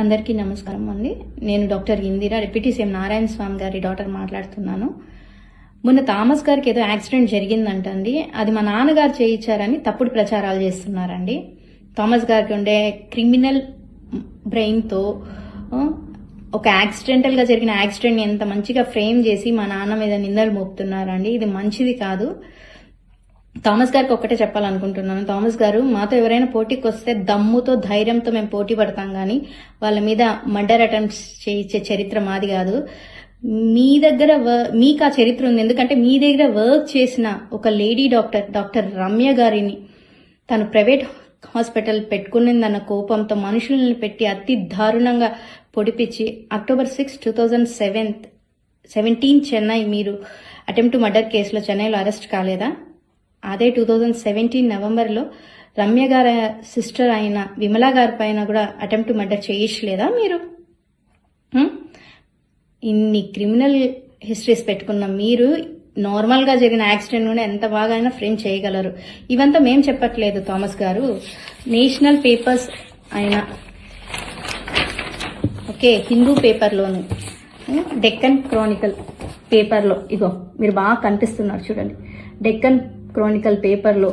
అందరికీ నమస్కారం అండి. నేను doctor Indira, deputy CM Narayana Swamy గారి డాక్టర్ మాట్లాడుతున్నాను. మొన్న థామస్ గారికి ఏదో యాక్సిడెంట్ జరిగిందంటండి. అది మా నాన్నగారు చేయించారని తప్పుడు ప్రచారాలు చేస్తున్నారండి. థామస్ గారికి ఉండే క్రిమినల్ బ్రెయిన్తో ఒక యాక్సిడెంటల్ గా జరిగిన యాక్సిడెంట్ ఎంత మంచిగా ఫ్రేమ్ చేసి మా నాన్న మీద నిందలు మోపుతున్నారండి. ఇది మంచిది కాదు. థామస్ గారికి ఒక్కటే చెప్పాలనుకుంటున్నాను. థామస్ గారు, మాతో ఎవరైనా పోటీకి వస్తే దమ్ముతో ధైర్యంతో మేము పోటీ పడతాం కానీ వాళ్ళ మీద మర్డర్ అటెంప్ట్స్ చేయించే చరిత్ర మాది కాదు. మీ దగ్గర మీకు ఆ చరిత్ర ఉంది. ఎందుకంటే మీ దగ్గర వర్క్ చేసిన ఒక లేడీ డాక్టర్ రమ్య గారిని తను ప్రైవేట్ హాస్పిటల్ పెట్టుకునిందన్న కోపంతో మనుషులను పెట్టి అతి దారుణంగా పొడిపించి October 6, 2017 చెన్నై మీరు అటెంప్ట్ టు మర్డర్ కేసులో చెన్నైలో అరెస్ట్ కాలేదా? అదే 2017 నవంబర్లో రమ్య గారి సిస్టర్ అయిన విమలా గారి పైన కూడా అటెంప్ట్ మర్డర్ చేయించలేదా మీరు? ఇన్ని క్రిమినల్ హిస్టరీస్ పెట్టుకున్న మీరు నార్మల్ గా జరిగిన యాక్సిడెంట్ నుండి ఎంత బాగా అయినా ఫ్రేమ్ చేయగలరు. ఇవంతా మేం చెప్పట్లేదు థామస్ గారు. నేషనల్ పేపర్స్ అయిన హిందూ పేపర్లోను, డెక్కన్ క్రానికల్ పేపర్లో, ఇగో మీరు బాగా కనిపిస్తున్నారు చూడండి, డెక్కన్ క్రానికల్ పేపర్లో,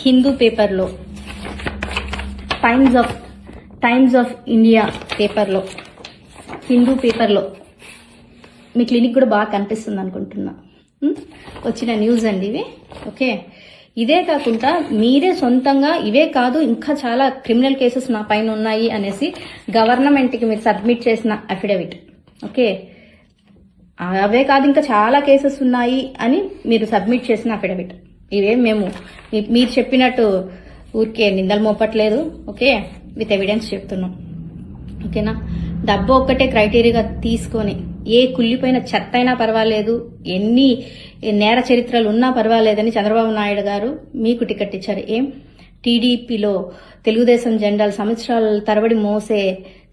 హిందూ పేపర్లో, టైమ్స్ ఆఫ్ ఇండియా పేపర్లో, హిందూ పేపర్లో మీ క్లినిక్ కూడా బాగా కనిపిస్తుంది అనుకుంటున్నా. వచ్చిన న్యూస్ అండి ఇవి. ఇదే కాకుండా మీరే సొంతంగా ఇవే కాదు ఇంకా చాలా క్రిమినల్ కేసెస్ నా పైన ఉన్నాయి అనేసి గవర్నమెంట్కి మీరు సబ్మిట్ చేసిన అఫిడవిట్. అవే కాదు ఇంకా చాలా కేసెస్ ఉన్నాయి అని మీరు సబ్మిట్ చేసిన అఫిడవిట్. ఇవే మేము మీరు చెప్పినట్టు ఊరికే నిందలు మోపట్లేదు. విత్ ఎవిడెన్స్ చెప్తున్నాం. ఓకేనా? డబ్బు ఒక్కటే క్రైటీరియాగా తీసుకొని ఏ కుళ్ళిపోయిన చెత్త అయినా పర్వాలేదు, ఎన్ని నేర చరిత్రలు ఉన్నా పర్వాలేదని చంద్రబాబు నాయుడు గారు మీకు టికెట్ ఇచ్చారు. టీడీపీలో తెలుగుదేశం జెండాలు సంవత్సరాల తరబడి మోసే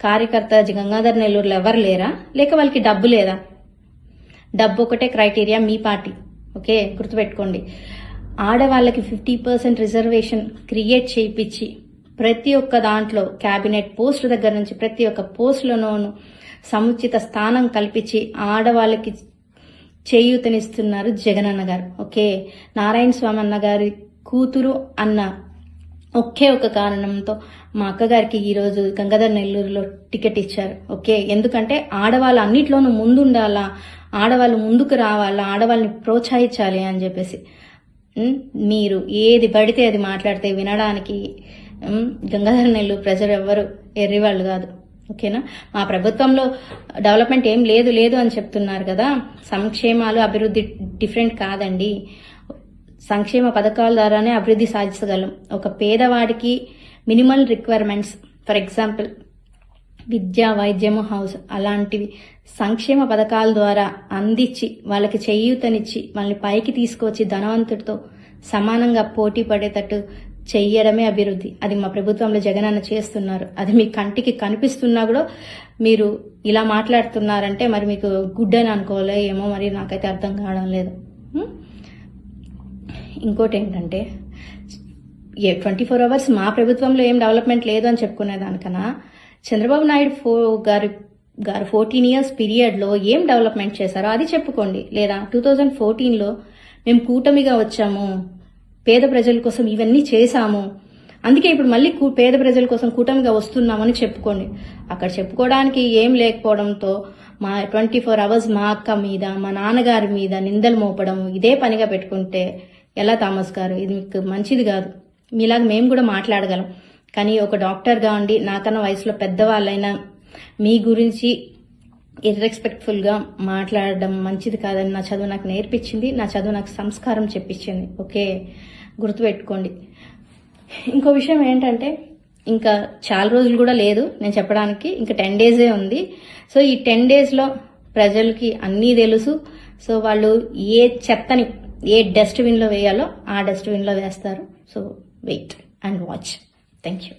కార్యకర్త గంగాధర్ నెల్లూరులో ఎవరు లేరా? లేక వాళ్ళకి డబ్బు లేదా? డబ్బు ఒకటే క్రైటీరియా మీ పార్టీ. గుర్తుపెట్టుకోండి. ఆడవాళ్ళకి 50% రిజర్వేషన్ క్రియేట్ చేయించి ప్రతి ఒక్క దాంట్లో క్యాబినెట్ పోస్ట్ దగ్గర నుంచి ప్రతి ఒక్క పోస్టులోనూ సముచిత స్థానం కల్పించి ఆడవాళ్ళకి చేయూతనిస్తున్నారు జగనన్న గారు. నారాయణ స్వామి అన్న గారి కూతురు అన్న ఒకే ఒక కారణంతో మా అక్కగారికి ఈరోజు గంగాధర్ నెల్లూరులో టికెట్ ఇచ్చారు. ఎందుకంటే ఆడవాళ్ళు అన్నిట్లోనూ ముందుండాలా, ఆడవాళ్ళు ముందుకు రావాలా, ఆడవాళ్ళని ప్రోత్సహించాలి అని చెప్పేసి మీరు ఏది పడితే అది మాట్లాడితే వినడానికి గంగాధర్ నెల్లూరు ప్రజలు ఎవ్వరు ఎర్రివాళ్ళు కాదు. ఓకేనా? మా ప్రభుత్వంలో డెవలప్మెంట్ ఏం లేదు అని చెప్తున్నారు కదా. సంక్షేమాలు అభివృద్ధి డిఫరెంట్ కాదండి. సంక్షేమ పథకాల ద్వారానే అభివృద్ధి సాధించగలం. ఒక పేదవాడికి మినిమల్ రిక్వైర్మెంట్స్, ఫర్ ఎగ్జాంపుల్ విద్య, వైద్యము, హౌస్ అలాంటివి సంక్షేమ పథకాల ద్వారా అందించి వాళ్ళకి చేయూతనిచ్చి వాళ్ళని పైకి తీసుకొచ్చి ధనవంతుడితో సమానంగా పోటీ పడేటట్టు చెయ్యడమే అభివృద్ధి. అది మా ప్రభుత్వంలో జగనన్న చేస్తున్నారు. అది మీ కంటికి కనిపిస్తున్నా కూడా మీరు ఇలా మాట్లాడుతున్నారంటే మరి మీకు గుడ్ అని అనుకోలే ఏమో, మరి నాకైతే అర్థం కావడం లేదు. ఇంకోటి ఏంటంటే 24 hours మా ప్రభుత్వంలో ఏం డెవలప్మెంట్ లేదు అని చెప్పుకునే దానికన్నా చంద్రబాబు నాయుడు గారు 14 years పీరియడ్లో ఏం డెవలప్మెంట్ చేశారో అది చెప్పుకోండి. లేదా 2014లో మేము కూటమిగా వచ్చాము, పేద ప్రజల కోసం ఇవన్నీ చేశాము, అందుకే ఇప్పుడు మళ్ళీ పేద ప్రజల కోసం కూటమిగా వస్తున్నామని చెప్పుకోండి. అక్కడ చెప్పుకోవడానికి ఏం లేకపోవడంతో మా 24 hours మా అక్క మీద, మా నాన్నగారి మీద నిందలు మోపడం ఇదే పనిగా పెట్టుకుంటే ఎలా థామస్ గారు? ఇది మీకు మంచిది కాదు. మీలాగా మేము కూడా మాట్లాడగలం, కానీ ఒక డాక్టర్గా ఉండి నాకన్నా వయసులో పెద్దవాళ్ళైనా మీ గురించి ఇర్రెస్పెక్ట్ఫుల్గా మాట్లాడడం మంచిది కాదని నా చదువు నాకు నేర్పించింది. నా చదువు నాకు సంస్కారం చెప్పించింది. గుర్తుపెట్టుకోండి. ఇంకో విషయం ఏంటంటే ఇంకా చాలా రోజులు కూడా లేదు నేను చెప్పడానికి, ఇంకా 10 days ఉంది. సో ఈ 10 daysలో ప్రజలకి అన్నీ తెలుసు. సో వాళ్ళు ఏ చెత్తని ఏ డస్ట్బిన్లో వేయాలో ఆ డస్ట్బిన్లో వేస్తారు. So wait and watch. Thank you.